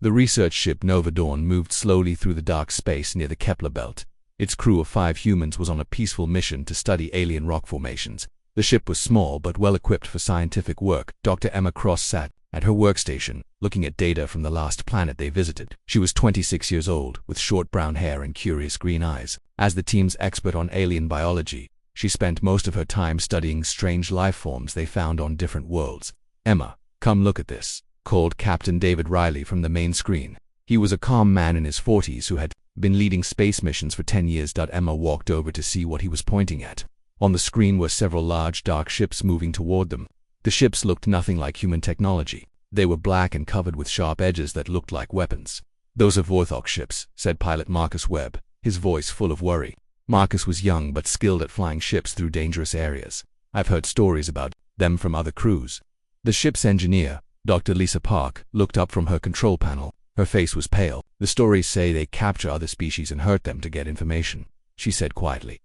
The research ship Nova Dawn moved slowly through the dark space near the Kepler belt. Its crew of 5 humans was on a peaceful mission to study alien rock formations. The ship was small but well equipped for scientific work. Dr. Emma Cross sat at her workstation, looking at data from the last planet they visited. She was 26 years old, with short brown hair and curious green eyes. As the team's expert on alien biology, she spent most of her time studying strange life forms they found on different worlds. "Emma, come look at this," called Captain David Riley from the main screen. He was a calm man in his 40s who had been leading space missions for 10 years. Emma walked over to see what he was pointing at. On the screen were several large dark ships moving toward them. The ships looked nothing like human technology. They were black and covered with sharp edges that looked like weapons. "Those are Vorthok ships," said pilot Marcus Webb, his voice full of worry. Marcus was young but skilled at flying ships through dangerous areas. "I've heard stories about them from other crews." The ship's engineer, Dr. Lisa Park, looked up from her control panel. Her face was pale. "The stories say they capture other species and hurt them to get information," she said quietly.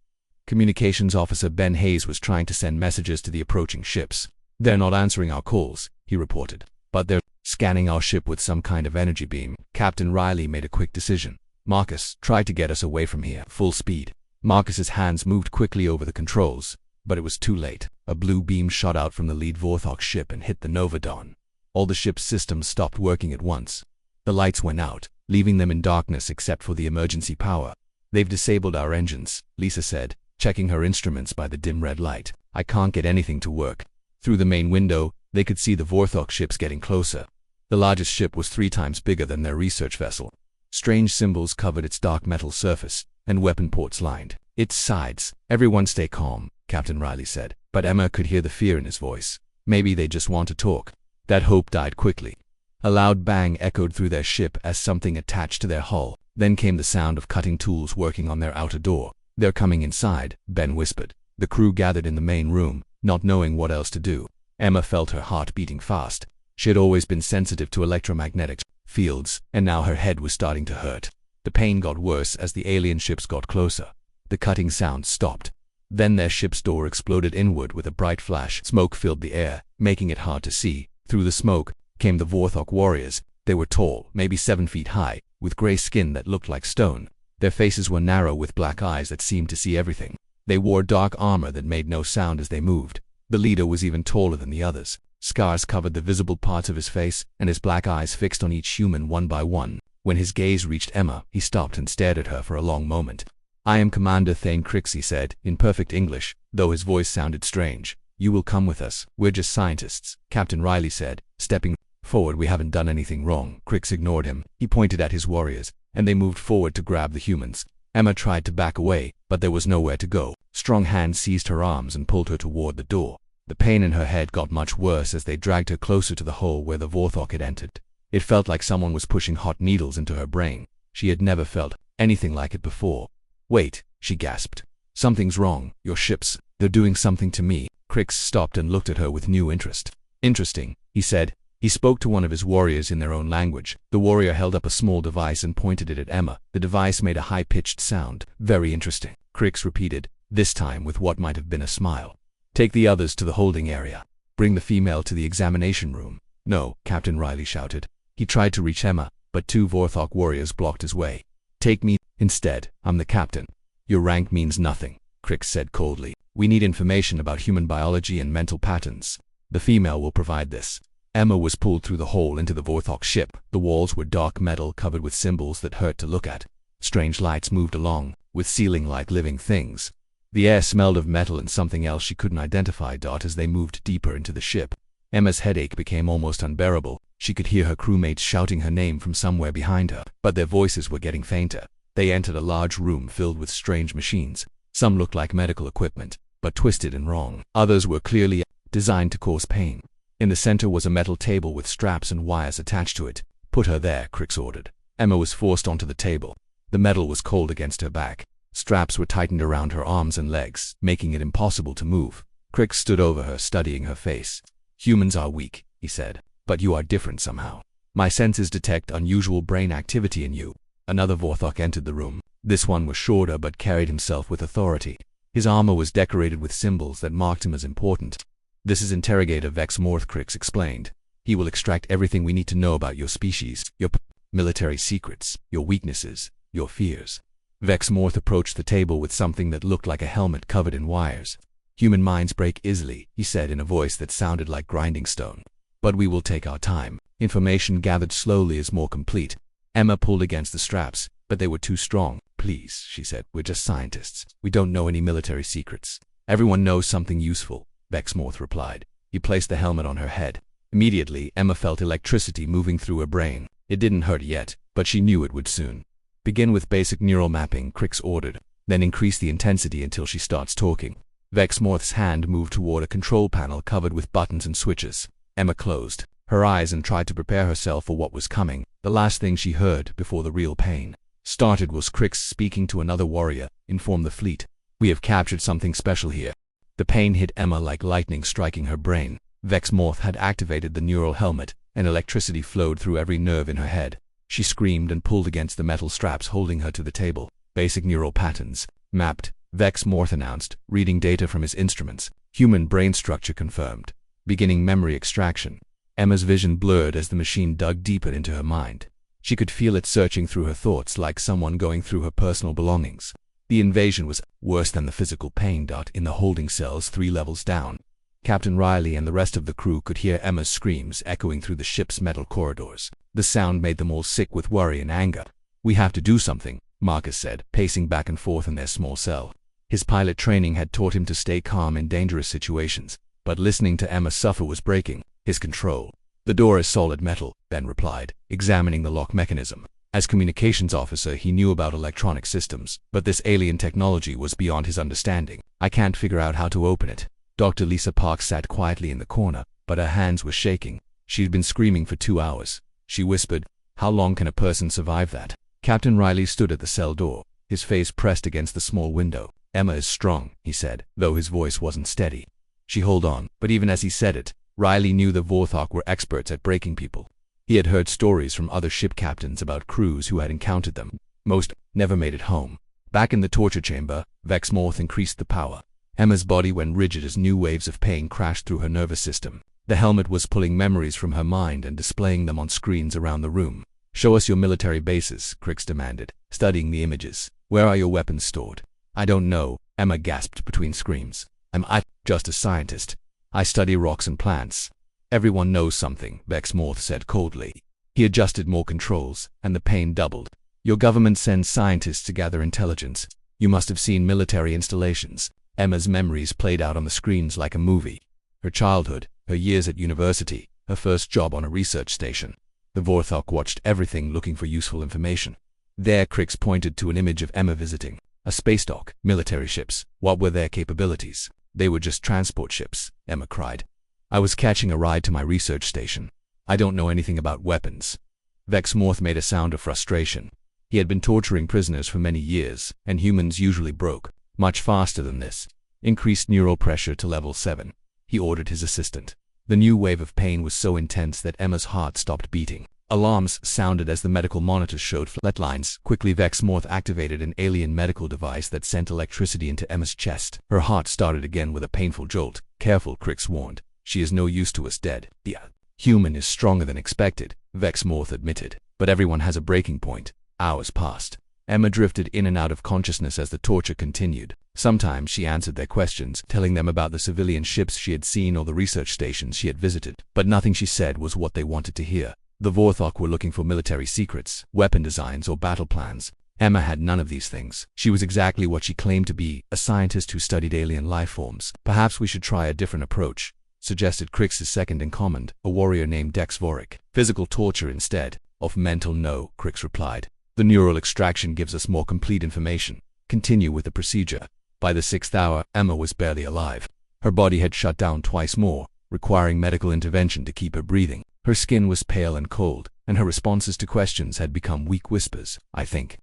Communications Officer Ben Hayes was trying to send messages to the approaching ships. "They're not answering our calls," he reported, "but they're scanning our ship with some kind of energy beam." Captain Riley made a quick decision. "Marcus, try to get us away from here, full speed." Marcus's hands moved quickly over the controls, but it was too late. A blue beam shot out from the lead Vorthok ship and hit the Nova Dawn. All the ship's systems stopped working at once. The lights went out, leaving them in darkness except for the emergency power. "They've disabled our engines," Lisa said, checking her instruments by the dim red light. "I can't get anything to work." Through the main window, they could see the Vorthok ships getting closer. The largest ship was 3 times bigger than their research vessel. Strange symbols covered its dark metal surface, and weapon ports lined its sides. "Everyone stay calm," Captain Riley said, but Emma could hear the fear in his voice. "Maybe they just want to talk." That hope died quickly. A loud bang echoed through their ship as something attached to their hull. Then came the sound of cutting tools working on their outer door. "They're coming inside," Ben whispered. The crew gathered in the main room, not knowing what else to do. Emma felt her heart beating fast. She had always been sensitive to electromagnetic fields, and now her head was starting to hurt. The pain got worse as the alien ships got closer. The cutting sound stopped. Then their ship's door exploded inward with a bright flash. Smoke filled the air, making it hard to see. Through the smoke came the Vorthok warriors. They were tall, maybe 7 feet high, with gray skin that looked like stone. Their faces were narrow with black eyes that seemed to see everything. They wore dark armor that made no sound as they moved. The leader was even taller than the others. Scars covered the visible parts of his face, and his black eyes fixed on each human one by one. When his gaze reached Emma, he stopped and stared at her for a long moment. "I am Commander Thane Crix," he said, in perfect English, though his voice sounded strange. "You will come with us. We're just scientists," Captain Riley said, stepping forward. "We haven't done anything wrong." Crix ignored him. He pointed at his warriors, and they moved forward to grab the humans. Emma tried to back away, but there was nowhere to go. Strong hands seized her arms and pulled her toward the door. The pain in her head got much worse as they dragged her closer to the hole where the Vorthok had entered. It felt like someone was pushing hot needles into her brain. She had never felt anything like it before. "Wait," she gasped. "Something's wrong. Your ships, they're doing something to me." Crix stopped and looked at her with new interest. "Interesting," he said. He spoke to one of his warriors in their own language. The warrior held up a small device and pointed it at Emma. The device made a high-pitched sound. "Very interesting," Crix repeated, this time with what might have been a smile. "Take the others to the holding area. Bring the female to the examination room." "No," Captain Riley shouted. He tried to reach Emma, but 2 Vorthok warriors blocked his way. "Take me instead. I'm the captain." "Your rank means nothing," Crix said coldly. "We need information about human biology and mental patterns. The female will provide this." Emma was pulled through the hole into the Vorthok ship. The walls were dark metal covered with symbols that hurt to look at. Strange lights moved along, with ceiling like living things. The air smelled of metal and something else she couldn't identify. As they moved deeper into the ship, Emma's headache became almost unbearable. She could hear her crewmates shouting her name from somewhere behind her, but their voices were getting fainter. They entered a large room filled with strange machines. Some looked like medical equipment, but twisted and wrong. Others were clearly designed to cause pain. In the center was a metal table with straps and wires attached to it. "Put her there," Crix ordered. Emma was forced onto the table. The metal was cold against her back. Straps were tightened around her arms and legs, making it impossible to move. Crix stood over her, studying her face. "Humans are weak," he said, "but you are different somehow. My senses detect unusual brain activity in you." Another Vorthok entered the room. This one was shorter but carried himself with authority. His armor was decorated with symbols that marked him as important. "This is Interrogator Vex Morth," Crix explained. "He will extract everything we need to know about your species, your military secrets, your weaknesses, your fears. Vexmorth approached the table with something that looked like a helmet covered in wires. Human minds break easily, he said in a voice that sounded like grinding stone. But we will take our time. Information gathered slowly is more complete. Emma pulled against the straps, but they were too strong. Please, she said, we're just scientists. We don't know any military secrets. Everyone knows something useful, Vexmorth replied. He placed the helmet on her head. Immediately, Emma felt electricity moving through her brain. It didn't hurt yet, but she knew it would soon. Begin with basic neural mapping, Crix ordered. Then increase the intensity until she starts talking. Vexmorth's hand moved toward a control panel covered with buttons and switches. Emma closed her eyes and tried to prepare herself for what was coming. The last thing she heard before the real pain started was Crix speaking to another warrior. Inform the fleet. We have captured something special here. The pain hit Emma like lightning striking her brain. Vexmorth had activated the neural helmet, and electricity flowed through every nerve in her head. She screamed and pulled against the metal straps holding her to the table. Basic neural patterns. Mapped, Vexmorth announced, reading data from his instruments. Human brain structure confirmed. Beginning memory extraction. Emma's vision blurred as the machine dug deeper into her mind. She could feel it searching through her thoughts like someone going through her personal belongings. The invasion was worse than the physical pain. In the holding cells 3 levels down. Captain Riley and the rest of the crew could hear Emma's screams echoing through the ship's metal corridors. The sound made them all sick with worry and anger. We have to do something, Marcus said, pacing back and forth in their small cell. His pilot training had taught him to stay calm in dangerous situations, but listening to Emma suffer was breaking his control. The door is solid metal, Ben replied, examining the lock mechanism. As communications officer, he knew about electronic systems, but this alien technology was beyond his understanding. I can't figure out how to open it. Dr. Lisa Parks sat quietly in the corner, but her hands were shaking. She'd been screaming for 2 hours. She whispered, "How long can a person survive that?" Captain Riley stood at the cell door, his face pressed against the small window. "Emma is strong," he said, though his voice wasn't steady. "She hold on." But even as he said it, Riley knew the Vorthok were experts at breaking people. He had heard stories from other ship captains about crews who had encountered them. Most never made it home. Back in the torture chamber, Vexmorth increased the power. Emma's body went rigid as new waves of pain crashed through her nervous system. The helmet was pulling memories from her mind and displaying them on screens around the room. "Show us your military bases," Crix demanded, studying the images. "Where are your weapons stored?" "I don't know," Emma gasped between screams. I'm just a scientist. I study rocks and plants." "Everyone knows something," Vexmorth said coldly. He adjusted more controls, and the pain doubled. "Your government sends scientists to gather intelligence. You must have seen military installations." Emma's memories played out on the screens like a movie. Her childhood, her years at university, her first job on a research station. The Vorthok watched everything looking for useful information. There, Crix pointed to an image of Emma visiting a space dock. "Military ships. What were their capabilities?" "They were just transport ships," Emma cried. "I was catching a ride to my research station. I don't know anything about weapons." Vexmorth made a sound of frustration. He had been torturing prisoners for many years, and humans usually broke much faster than this. "Increased neural pressure to level 7. He ordered his assistant. The new wave of pain was so intense that Emma's heart stopped beating. Alarms sounded as the medical monitors showed flat lines. Quickly, Vexmorth activated an alien medical device that sent electricity into Emma's chest. Her heart started again with a painful jolt. "Careful," Crix warned. "She is no use to us dead." "The human is stronger than expected," Vexmorth admitted. "But everyone has a breaking point." Hours passed. Emma drifted in and out of consciousness as the torture continued. Sometimes she answered their questions, telling them about the civilian ships she had seen or the research stations she had visited. But nothing she said was what they wanted to hear. The Vorthok were looking for military secrets, weapon designs, or battle plans. Emma had none of these things. She was exactly what she claimed to be, a scientist who studied alien life forms. "Perhaps we should try a different approach," suggested Crix's second-in-command, a warrior named Dex Vorik. "Physical torture instead of mental." "No," Crix replied. "The neural extraction gives us more complete information. Continue with the procedure." By the 6th hour, Emma was barely alive. Her body had shut down twice more, requiring medical intervention to keep her breathing. Her skin was pale and cold, and her responses to questions had become weak whispers. I think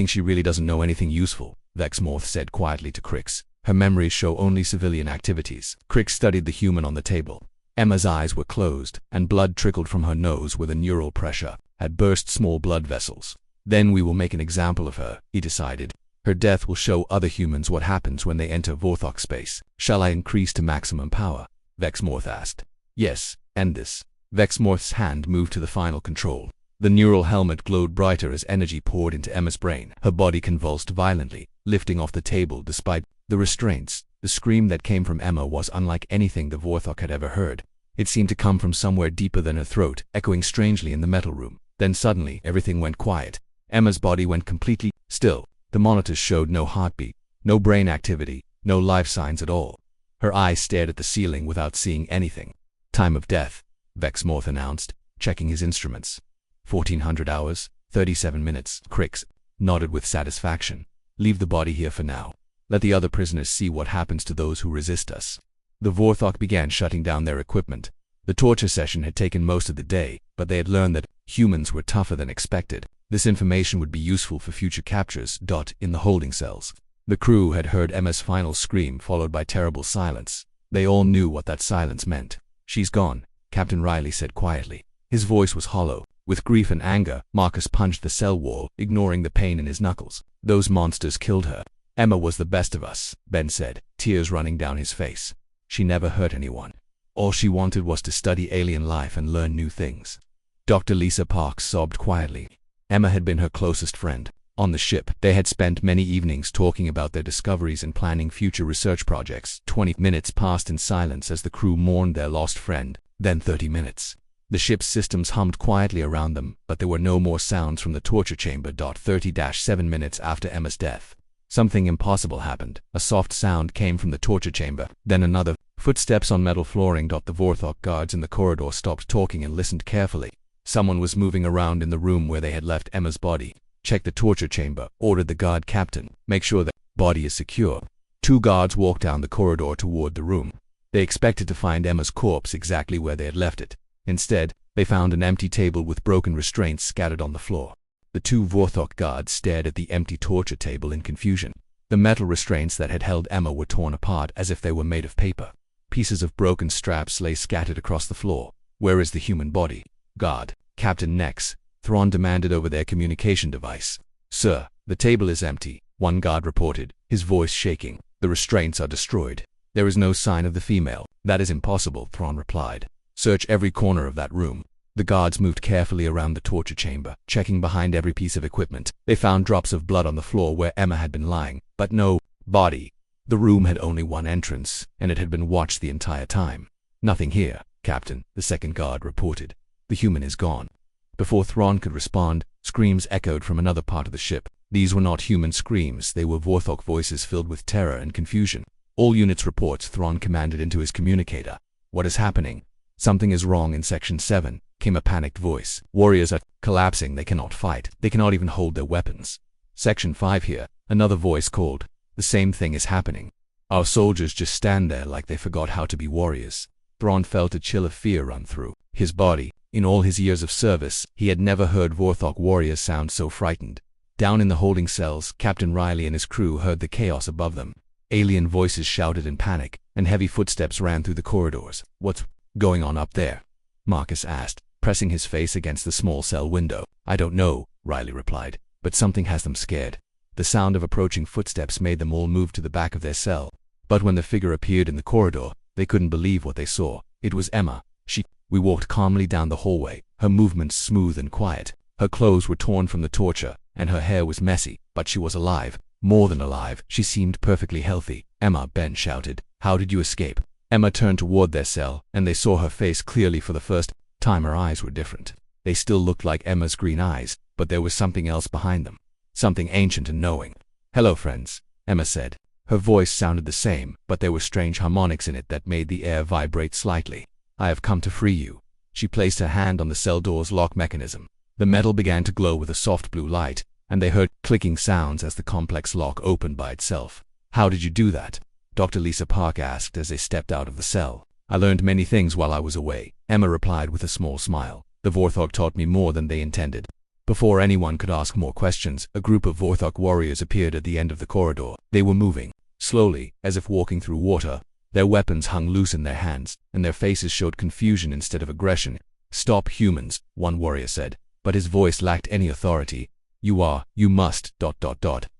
she really doesn't know anything useful," Vexmorth said quietly to Crix. "Her memories show only civilian activities." Crix studied the human on the table. Emma's eyes were closed, and blood trickled from her nose where the neural pressure had burst small blood vessels. "Then we will make an example of her," he decided. "Her death will show other humans what happens when they enter Vorthok space." "Shall I increase to maximum power?" Vexmorth asked. "Yes, end this." Vexmorth's hand moved to the final control. The neural helmet glowed brighter as energy poured into Emma's brain. Her body convulsed violently, lifting off the table despite the restraints. The scream that came from Emma was unlike anything the Vorthok had ever heard. It seemed to come from somewhere deeper than her throat, echoing strangely in the metal room. Then suddenly, everything went quiet. Emma's body went completely still. The monitors showed no heartbeat, no brain activity, no life signs at all. Her eyes stared at the ceiling without seeing anything. Time of death, Vexmorth announced, checking his instruments. 1400 hours, 37 minutes. Crix nodded with satisfaction. Leave the body here for now. Let the other prisoners see what happens to those who resist us. The Vorthok began shutting down their equipment. The torture session had taken most of the day, but they had learned that humans were tougher than expected. This information would be useful for future captures. In the holding cells. The crew had heard Emma's final scream followed by terrible silence. They all knew what that silence meant. She's gone, Captain Riley said quietly. His voice was hollow. With grief and anger, Marcus punched the cell wall, ignoring the pain in his knuckles. Those monsters killed her. Emma was the best of us, Ben said, tears running down his face. She never hurt anyone. All she wanted was to study alien life and learn new things. Dr. Lisa Parks sobbed quietly. Emma had been her closest friend. On the ship, they had spent many evenings talking about their discoveries and planning future research projects. 20 minutes passed in silence as the crew mourned their lost friend, then 30 minutes. The ship's systems hummed quietly around them, but there were no more sounds from the torture chamber. 30-7 minutes after Emma's death. Something impossible happened. A soft sound came from the torture chamber, then another. Footsteps on metal flooring. The Vorthok guards in the corridor stopped talking and listened carefully. Someone was moving around in the room where they had left Emma's body. Check the torture chamber, ordered the guard captain. Make sure the body is secure. 2 guards walked down the corridor toward the room. They expected to find Emma's corpse exactly where they had left it. Instead, they found an empty table with broken restraints scattered on the floor. The 2 Vorthok guards stared at the empty torture table in confusion. The metal restraints that had held Emma were torn apart as if they were made of paper. Pieces of broken straps lay scattered across the floor. Where is the human body? Guard Captain Nex, Thrawn demanded over their communication device. Sir, the table is empty, one guard reported, his voice shaking. The restraints are destroyed. There is no sign of the female. That is impossible, Thrawn replied. Search every corner of that room. The guards moved carefully around the torture chamber, checking behind every piece of equipment. They found drops of blood on the floor where Emma had been lying, but no body. The room had only one entrance, and it had been watched the entire time. Nothing here, Captain, the second guard reported. The human is gone. Before Thrawn could respond, screams echoed from another part of the ship. These were not human screams, they were Vorthok voices filled with terror and confusion. All units report, Thrawn commanded into his communicator. What is happening? Something is wrong in Section 7, came a panicked voice. Warriors are collapsing, they cannot fight. They cannot even hold their weapons. Section 5 here, another voice called. The same thing is happening. Our soldiers just stand there like they forgot how to be warriors. Thrawn felt a chill of fear run through his body. In all his years of service, he had never heard Vorthok warriors sound so frightened. Down in the holding cells, Captain Riley and his crew heard the chaos above them. Alien voices shouted in panic, and heavy footsteps ran through the corridors. What's going on up there? Marcus asked, pressing his face against the small cell window. I don't know, Riley replied, but something has them scared. The sound of approaching footsteps made them all move to the back of their cell. But when the figure appeared in the corridor, they couldn't believe what they saw. It was Emma. We walked calmly down the hallway, her movements smooth and quiet. Her clothes were torn from the torture, and her hair was messy, but she was alive. More than alive, she seemed perfectly healthy. Emma, Ben shouted. How did you escape? Emma turned toward their cell, and they saw her face clearly for the first time. Her eyes were different. They still looked like Emma's green eyes, but there was something else behind them. Something ancient and knowing. Hello, friends, Emma said. Her voice sounded the same, but there were strange harmonics in it that made the air vibrate slightly. I have come to free you. She placed her hand on the cell door's lock mechanism. The metal began to glow with a soft blue light, and they heard clicking sounds as the complex lock opened by itself. How did you do that? Dr. Lisa Park asked as they stepped out of the cell. I learned many things while I was away, Emma replied with a small smile. The Vorthok taught me more than they intended. Before anyone could ask more questions, a group of Vorthok warriors appeared at the end of the corridor. They were moving slowly, as if walking through water. Their weapons hung loose in their hands, and their faces showed confusion instead of aggression. Stop, humans, one warrior said, but his voice lacked any authority. You must, ...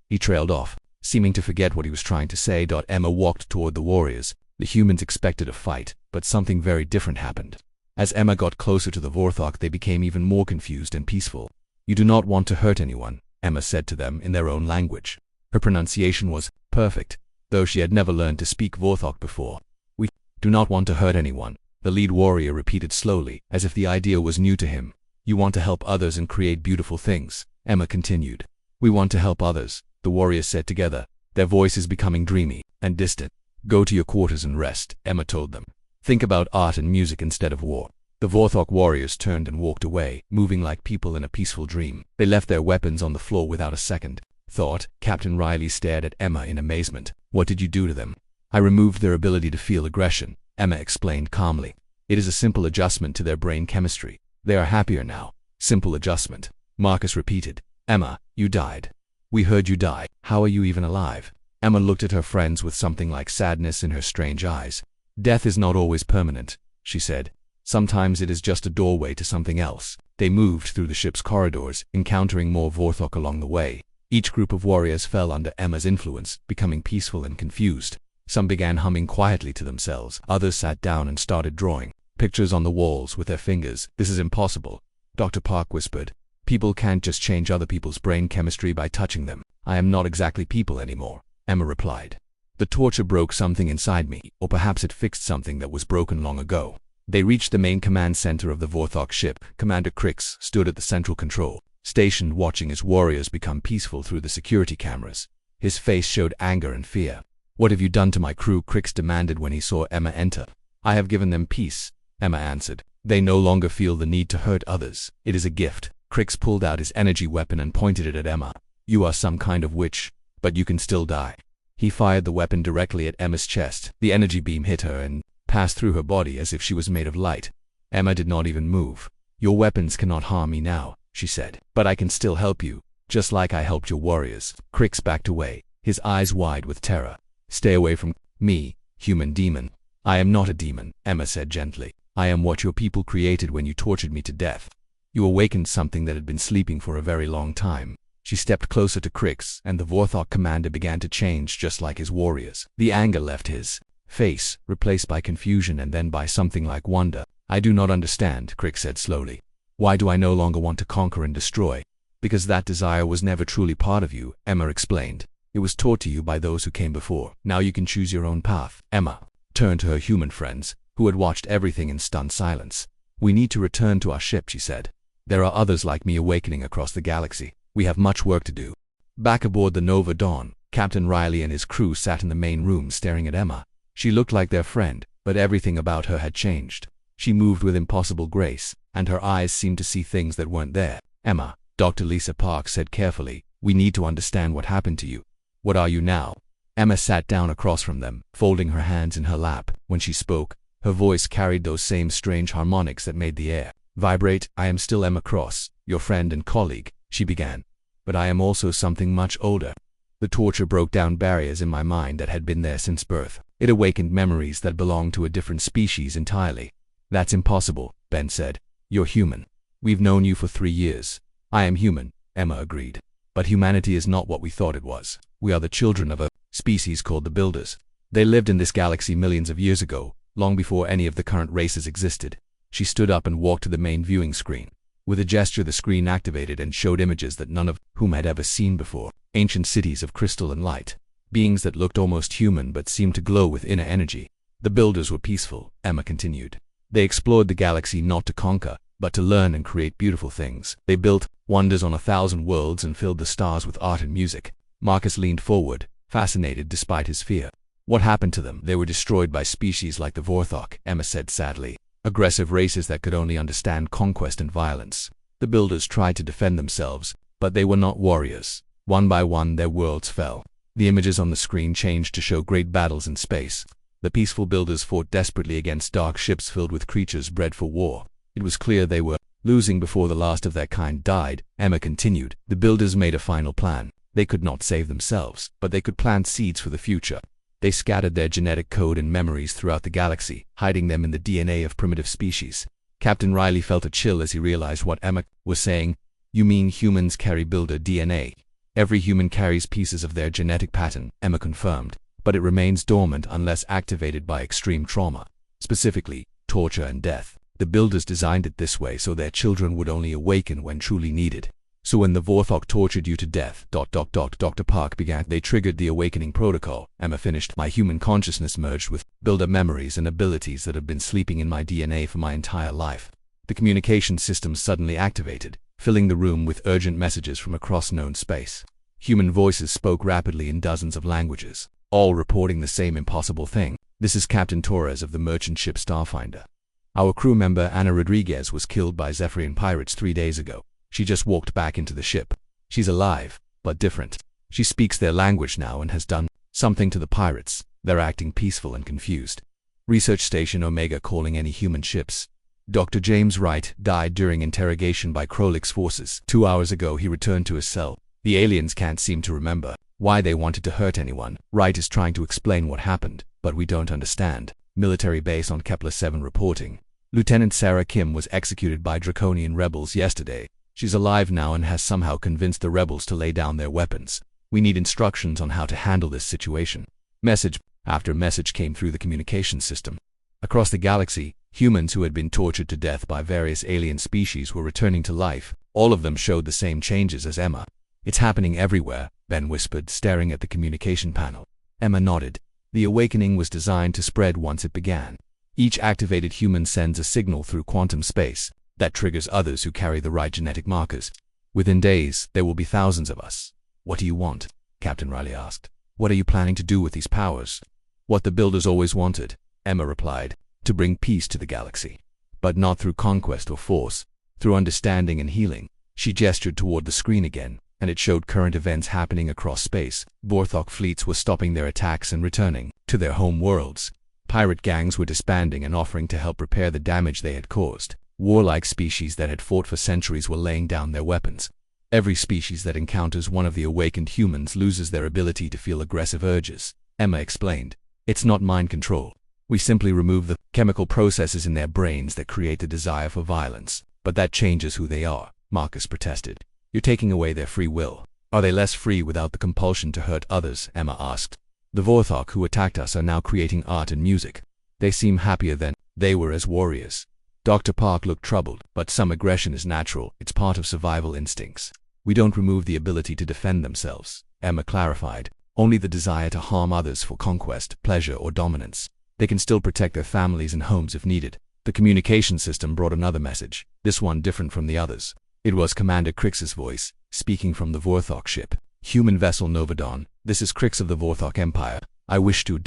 He trailed off, seeming to forget what he was trying to say. Emma walked toward the warriors. The humans expected a fight, but something very different happened. As Emma got closer to the Vorthok, they became even more confused and peaceful. "You do not want to hurt anyone," Emma said to them in their own language. Her pronunciation was perfect, though she had never learned to speak Vorthok before. "We do not want to hurt anyone," the lead warrior repeated slowly, as if the idea was new to him. "You want to help others and create beautiful things," Emma continued. "We want to help others," the warriors said together, their voices becoming dreamy and distant. "Go to your quarters and rest," Emma told them. "Think about art and music instead of war." The Vorthok warriors turned and walked away, moving like people in a peaceful dream. They left their weapons on the floor without a second thought. Captain Riley stared at Emma in amazement. "What did you do to them?" "I removed their ability to feel aggression," Emma explained calmly. "It is a simple adjustment to their brain chemistry. They are happier now." "Simple adjustment," Marcus repeated. "Emma, you died." "We heard you die. How are you even alive?" Emma looked at her friends with something like sadness in her strange eyes. "Death is not always permanent," she said. "Sometimes it is just a doorway to something else." They moved through the ship's corridors, encountering more Vorthok along the way. Each group of warriors fell under Emma's influence, becoming peaceful and confused. Some began humming quietly to themselves. Others sat down and started drawing pictures on the walls with their fingers. "This is impossible," Dr. Park whispered. "People can't just change other people's brain chemistry by touching them." "I am not exactly people anymore," Emma replied. "The torture broke something inside me, or perhaps it fixed something that was broken long ago." They reached the main command center of the Vorthok ship. Commander Crix stood at the central control station, watching his warriors become peaceful through the security cameras. His face showed anger and fear. "What have you done to my crew?" Crix demanded when he saw Emma enter. "I have given them peace," Emma answered. "They no longer feel the need to hurt others. It is a gift." Crix pulled out his energy weapon and pointed it at Emma. "You are some kind of witch, but you can still die." He fired the weapon directly at Emma's chest. The energy beam hit her and passed through her body as if she was made of light. Emma did not even move. "Your weapons cannot harm me now," she said. "But I can still help you, just like I helped your warriors." Crix backed away, his eyes wide with terror. "Stay away from me, human demon." "I am not a demon," Emma said gently. "I am what your people created when you tortured me to death. You awakened something that had been sleeping for a very long time." She stepped closer to Crix, and the Vorthok commander began to change just like his warriors. The anger left his face, replaced by confusion and then by something like wonder. "I do not understand," Crix said slowly. "Why do I no longer want to conquer and destroy?" "Because that desire was never truly part of you," Emma explained. "It was taught to you by those who came before. Now you can choose your own path." Emma turned to her human friends, who had watched everything in stunned silence. "We need to return to our ship," she said. "There are others like me awakening across the galaxy. We have much work to do." Back aboard the Nova Dawn, Captain Riley and his crew sat in the main room staring at Emma. She looked like their friend, but everything about her had changed. She moved with impossible grace, and her eyes seemed to see things that weren't there. "Emma," Dr. Lisa Park said carefully, "we need to understand what happened to you. What are you now?" Emma sat down across from them, folding her hands in her lap. When she spoke, her voice carried those same strange harmonics that made the air vibrate. "I am still Emma Cross, your friend and colleague," she began. "But I am also something much older. The torture broke down barriers in my mind that had been there since birth. It awakened memories that belonged to a different species entirely." "That's impossible," Ben said. "You're human. We've known you for 3 years." "I am human," Emma agreed. "But humanity is not what we thought it was. We are the children of a species called the Builders. They lived in this galaxy millions of years ago, long before any of the current races existed." She stood up and walked to the main viewing screen. With a gesture, the screen activated and showed images that none of whom had ever seen before. Ancient cities of crystal and light. Beings that looked almost human but seemed to glow with inner energy. "The Builders were peaceful," Emma continued. "They explored the galaxy not to conquer, but to learn and create beautiful things. They built wonders on 1,000 worlds and filled the stars with art and music." Marcus leaned forward, fascinated despite his fear. "What happened to them?" "They were destroyed by species like the Vorthok," Emma said sadly. "Aggressive races that could only understand conquest and violence. The Builders tried to defend themselves, but they were not warriors. One by one, their worlds fell." The images on the screen changed to show great battles in space. The peaceful Builders fought desperately against dark ships filled with creatures bred for war. It was clear they were losing before the last of their kind died. Emma continued. "The Builders made a final plan. They could not save themselves, but they could plant seeds for the future. They scattered their genetic code and memories throughout the galaxy, hiding them in the DNA of primitive species." Captain Riley felt a chill as he realized what Emma was saying. "You mean humans carry Builder DNA?" "Every human carries pieces of their genetic pattern," Emma confirmed, "but it remains dormant unless activated by extreme trauma, specifically torture and death." The builders designed it this way so their children would only awaken when truly needed. So when the Vorthok tortured you to death, Dr. Park began, they triggered the awakening protocol. Emma finished. My human consciousness merged with builder memories and abilities that have been sleeping in my DNA for my entire life. The communication system suddenly activated, filling the room with urgent messages from across known space. Human voices spoke rapidly in dozens of languages, all reporting the same impossible thing. This is Captain Torres of the merchant ship Starfinder. Our crew member Ana Rodriguez was killed by Zephyrian pirates 3 days ago. She just walked back into the ship. She's alive, but different. She speaks their language now and has done something to the pirates. They're acting peaceful and confused. Research Station Omega calling any human ships. Dr. James Wright died during interrogation by Krolik's forces. 2 hours ago he returned to his cell. The aliens can't seem to remember why they wanted to hurt anyone. Wright is trying to explain what happened, but we don't understand. Military base on Kepler 7 reporting. Lieutenant Sarah Kim was executed by Draconian rebels yesterday. She's alive now and has somehow convinced the rebels to lay down their weapons. We need instructions on how to handle this situation. Message after message came through the communication system. Across the galaxy, humans who had been tortured to death by various alien species were returning to life. All of them showed the same changes as Emma. It's happening everywhere, Ben whispered, staring at the communication panel. Emma nodded. The awakening was designed to spread once it began. Each activated human sends a signal through quantum space that triggers others who carry the right genetic markers. Within days, there will be thousands of us. What do you want? Captain Riley asked. What are you planning to do with these powers? What the builders always wanted, Emma replied, to bring peace to the galaxy. But not through conquest or force, through understanding and healing. She gestured toward the screen again, and it showed current events happening across space. Vorthok fleets were stopping their attacks and returning to their home worlds. Pirate gangs were disbanding and offering to help repair the damage they had caused. Warlike species that had fought for centuries were laying down their weapons. Every species that encounters one of the awakened humans loses their ability to feel aggressive urges, Emma explained. It's not mind control. We simply remove the chemical processes in their brains that create the desire for violence. But that changes who they are, Marcus protested. You're taking away their free will. Are they less free without the compulsion to hurt others? Emma asked. The Vorthok who attacked us are now creating art and music. They seem happier than they were as warriors. Dr. Park looked troubled, but some aggression is natural. It's part of survival instincts. We don't remove the ability to defend themselves, Emma clarified. Only the desire to harm others for conquest, pleasure, or dominance. They can still protect their families and homes if needed. The communication system brought another message, this one different from the others. It was Commander Crix's voice, speaking from the Vorthok ship. Human vessel Novadon, this is Crix of the Vorthok Empire. I wish to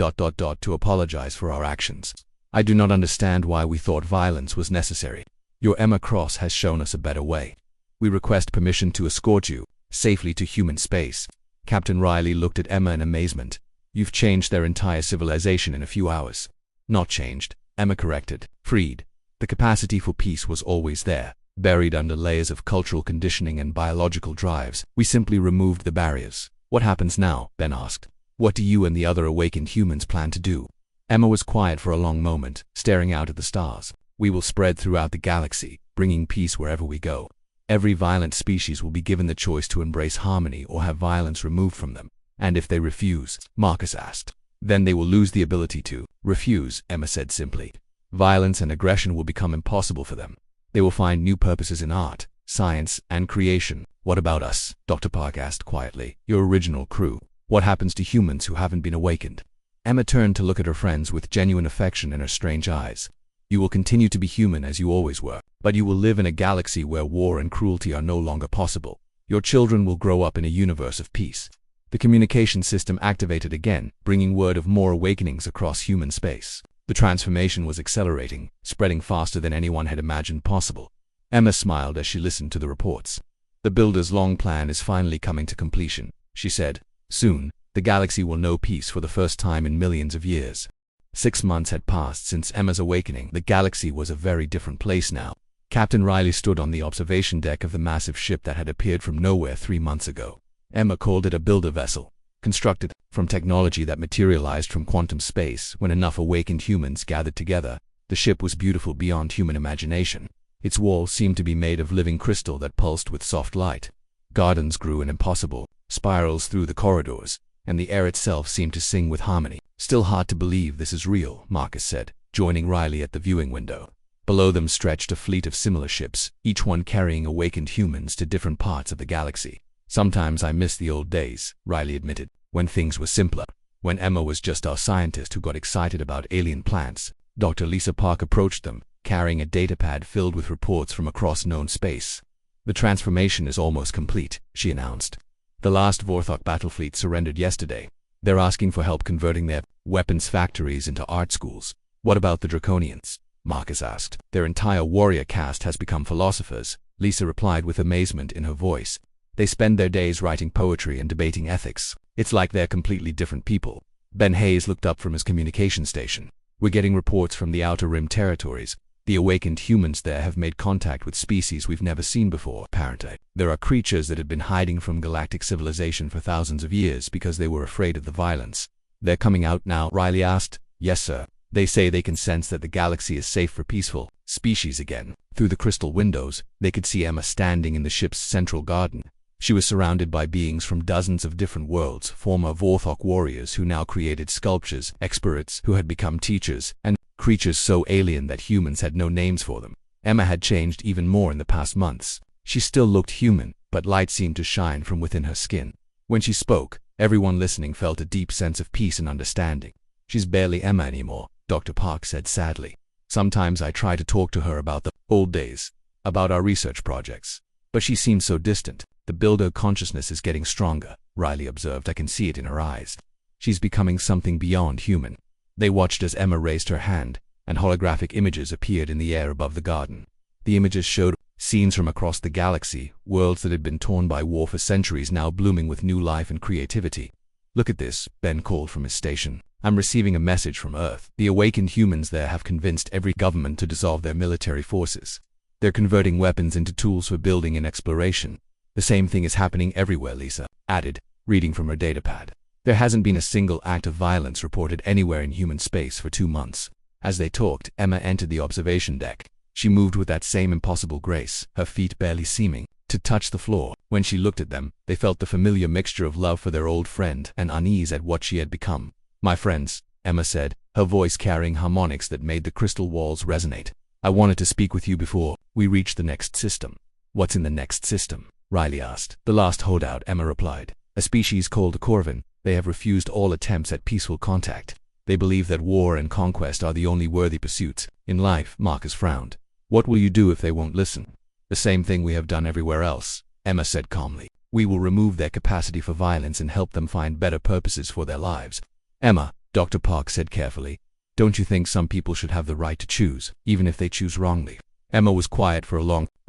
apologize for our actions. I do not understand why we thought violence was necessary. Your Emma Cross has shown us a better way. We request permission to escort you safely to human space. Captain Riley looked at Emma in amazement. You've changed their entire civilization in a few hours. Not changed, Emma corrected. Freed. The capacity for peace was always there, buried under layers of cultural conditioning and biological drives. We simply removed the barriers. What happens now? Ben asked. What do you and the other awakened humans plan to do? Emma was quiet for a long moment, staring out at the stars. We will spread throughout the galaxy, bringing peace wherever we go. Every violent species will be given the choice to embrace harmony or have violence removed from them. And if they refuse, Marcus asked, then they will lose the ability to refuse, Emma said simply. Violence and aggression will become impossible for them. They will find new purposes in art, science, and creation. What about us? Dr. Park asked quietly. Your original crew. What happens to humans who haven't been awakened? Emma turned to look at her friends with genuine affection in her strange eyes. You will continue to be human as you always were, but you will live in a galaxy where war and cruelty are no longer possible. Your children will grow up in a universe of peace. The communication system activated again, bringing word of more awakenings across human space. The transformation was accelerating, spreading faster than anyone had imagined possible. Emma smiled as she listened to the reports. The builder's long plan is finally coming to completion, she said. Soon, the galaxy will know peace for the first time in millions of years. 6 months had passed since Emma's awakening. The galaxy was a very different place now. Captain Riley stood on the observation deck of the massive ship that had appeared from nowhere 3 months ago. Emma called it a builder vessel, constructed from technology that materialized from quantum space. When enough awakened humans gathered together, the ship was beautiful beyond human imagination. Its walls seemed to be made of living crystal that pulsed with soft light. Gardens grew in impossible spirals through the corridors, and the air itself seemed to sing with harmony. Still hard to believe this is real, Marcus said, joining Riley at the viewing window. Below them stretched a fleet of similar ships, each one carrying awakened humans to different parts of the galaxy. Sometimes I miss the old days, Riley admitted, when things were simpler. When Emma was just our scientist who got excited about alien plants. Dr. Lisa Park approached them, carrying a datapad filled with reports from across known space. The transformation is almost complete, she announced. The last Vorthok battle fleet surrendered yesterday. They're asking for help converting their weapons factories into art schools. What about the Draconians? Marcus asked. Their entire warrior caste has become philosophers, Lisa replied with amazement in her voice. They spend their days writing poetry and debating ethics. It's like they're completely different people. Ben Hayes looked up from his communication station. We're getting reports from the Outer Rim territories. The awakened humans there have made contact with species we've never seen before, apparently. There are creatures that had been hiding from galactic civilization for thousands of years because they were afraid of the violence. They're coming out now, Riley asked. Yes, sir. They say they can sense that the galaxy is safe for peaceful species again. Through the crystal windows, they could see Emma standing in the ship's central garden. She was surrounded by beings from dozens of different worlds, former Vorthok warriors who now created sculptures, experts who had become teachers, and creatures so alien that humans had no names for them. Emma had changed even more in the past months. She still looked human, but light seemed to shine from within her skin. When she spoke, everyone listening felt a deep sense of peace and understanding. She's barely Emma anymore, Dr. Park said sadly. Sometimes I try to talk to her about the old days, about our research projects. But she seems so distant. The builder consciousness is getting stronger, Riley observed. I can see it in her eyes. She's becoming something beyond human. They watched as Emma raised her hand, and holographic images appeared in the air above the garden. The images showed scenes from across the galaxy, worlds that had been torn by war for centuries now blooming with new life and creativity. Look at this, Ben called from his station. I'm receiving a message from Earth. The awakened humans there have convinced every government to dissolve their military forces. They're converting weapons into tools for building and exploration. The same thing is happening everywhere, Lisa added, reading from her datapad. There hasn't been a single act of violence reported anywhere in human space for 2 months. As they talked, Emma entered the observation deck. She moved with that same impossible grace, her feet barely seeming to touch the floor. When she looked at them, they felt the familiar mixture of love for their old friend and unease at what she had become. My friends, Emma said, her voice carrying harmonics that made the crystal walls resonate. I wanted to speak with you before we reach the next system. What's in the next system? Riley asked. The last holdout, Emma replied. A species called Corvin. They have refused all attempts at peaceful contact. They believe that war and conquest are the only worthy pursuits in life. Marcus frowned. What will you do if they won't listen? The same thing we have done everywhere else, Emma said calmly. We will remove their capacity for violence and help them find better purposes for their lives. Emma, Dr. Park said carefully, don't you think some people should have the right to choose, even if they choose wrongly? Emma was quiet for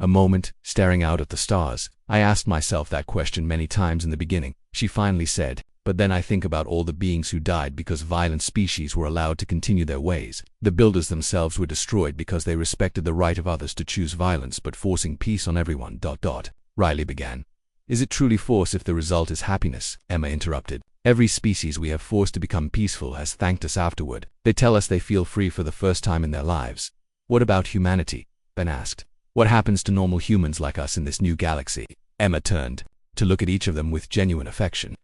a moment, staring out at the stars. I asked myself that question many times in the beginning, she finally said, but then I think about all the beings who died because violent species were allowed to continue their ways. The builders themselves were destroyed because they respected the right of others to choose violence but forcing peace on everyone. Riley began. Is it truly force if the result is happiness? Emma interrupted. Every species we have forced to become peaceful has thanked us afterward. They tell us they feel free for the first time in their lives. What about humanity? Ben asked. What happens to normal humans like us in this new galaxy? Emma turned to look at each of them with genuine affection.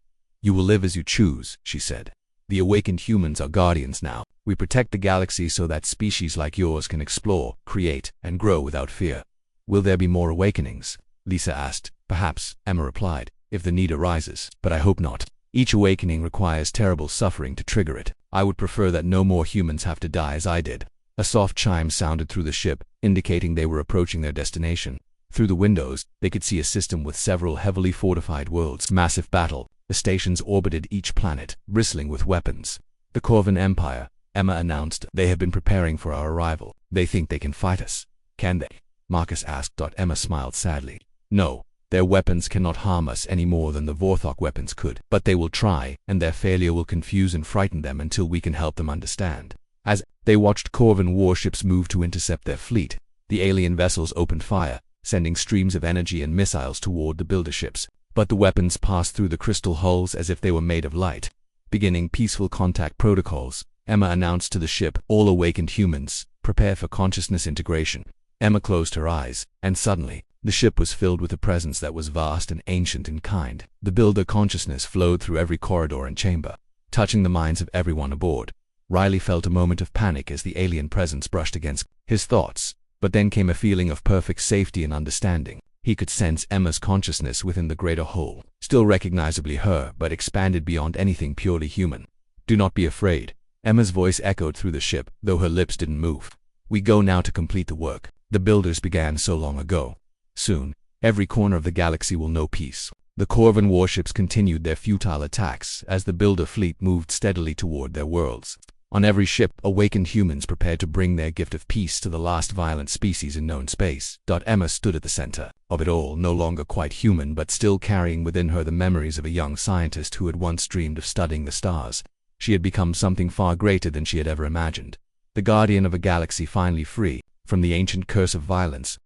You will live as you choose, she said. The awakened humans are guardians now. We protect the galaxy so that species like yours can explore, create, and grow without fear. Will there be more awakenings? Lisa asked. Perhaps, Emma replied, if the need arises, but I hope not. Each awakening requires terrible suffering to trigger it. I would prefer that no more humans have to die as I did. A soft chime sounded through the ship, indicating they were approaching their destination. Through the windows, they could see a system with several heavily fortified worlds. Massive battle. The stations orbited each planet, bristling with weapons. The Corvin Empire, Emma announced. They have been preparing for our arrival. They think they can fight us. Can they? Marcus asked. Emma smiled sadly. No. Their weapons cannot harm us any more than the Vorthok weapons could. But they will try, and their failure will confuse and frighten them until we can help them understand. As they watched Corvin warships move to intercept their fleet, the alien vessels opened fire, sending streams of energy and missiles toward the builder ships. But the weapons passed through the crystal hulls as if they were made of light. Beginning peaceful contact protocols, Emma announced to the ship, all awakened humans, prepare for consciousness integration. Emma closed her eyes, and suddenly, the ship was filled with a presence that was vast and ancient in kind. The builder consciousness flowed through every corridor and chamber, touching the minds of everyone aboard. Riley felt a moment of panic as the alien presence brushed against his thoughts. But then came a feeling of perfect safety and understanding. He could sense Emma's consciousness within the greater whole, still recognizably her, but expanded beyond anything purely human. "Do not be afraid," Emma's voice echoed through the ship, though her lips didn't move. "We go now to complete the work the builders began so long ago. Soon, every corner of the galaxy will know peace." The Corvan warships continued their futile attacks as the builder fleet moved steadily toward their worlds. On every ship, awakened humans prepared to bring their gift of peace to the last violent species in known space. Emma stood at the center of it all, no longer quite human but still carrying within her the memories of a young scientist who had once dreamed of studying the stars. She had become something far greater than she had ever imagined. The guardian of a galaxy finally free from the ancient curse of violence,